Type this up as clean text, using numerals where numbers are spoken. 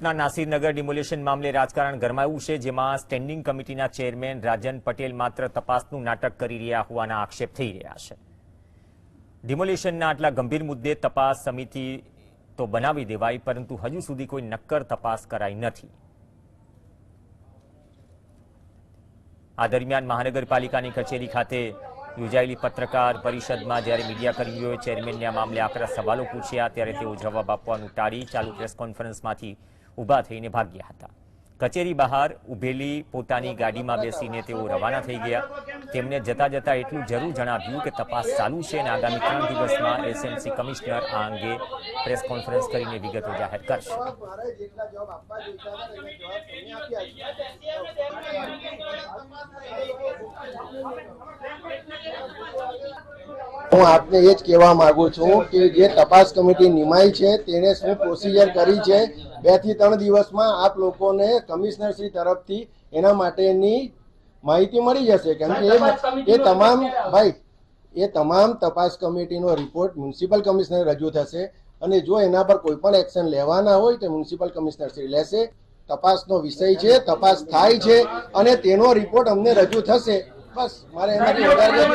સુરતના નાસિરનગર ડિમોલિશન મામલે રાજકારણ ગરમાયું છે, જેમાં સ્ટેન્ડિંગ કમિટીના ચેરમેન રાજન પટેલ માત્ર તપાસનું નાટક કરી રહ્યા હોવાના આક્ષેપ થઈ રહ્યા છે. ડિમોલિશનના આટલા ગંભીર મુદ્દે તપાસ સમિતિ તો બનાવી દેવાઈ, પરંતુ હજુ સુધી કોઈ નક્કર તપાસ કરાઈ નથી. આ દરમિયાન મહાનગરપાલિકાની કચેરી ખાતે યોજાયેલી પત્રકાર પરિષદમાં જ્યારે મીડિયાકર્મીઓએ ચેરમેનને આ મામલે આકરા સવાલો પૂછ્યા, ત્યારે તેઓ જવાબ આપવાનું ટાળી ચાલુ પ્રેસ કોન્ફરન્સમાંથી ઊભા થઈને ભાગ્યા હતા. કચેરી બહાર ઊભેલી પોતાની ગાડીમાં બેસીને તેઓ રવાના થઈ ગયા. તેમને જતા જતા એટલું જરૂર જણાવ્યું કે તપાસ ચાલુ છે અને આગામી 3 દિવસમાં એસએમસી કમિશનર આ અંગે પ્રેસ કોન્ફરન્સ કરીને વિગતો જાહેર કરશે. હું આપને એ જ કહેવા માંગુ છું કે જે તપાસ કમિટી નિમાઈ છે તેને શું પ્રોસિજર કરી છે, 2 થી 3 દિવસમાં આપ લોકોને કમિશનરશ્રી તરફથી એના માટેની માહિતી મળી જશે. કેમ કે એ તમામ તપાસ કમિટીનો રિપોર્ટ મ્યુનિસિપલ કમિશનર રજૂ થશે અને જો એના પર કોઈ પણ એક્શન લેવાના હોય તો મ્યુનિસિપલ કમિશનરશ્રી લેશે. તપાસનો વિષય છે, તપાસ થાય છે અને તેનો રિપોર્ટ અમને રજૂ થશે. બસ મારે એનાથી વધારે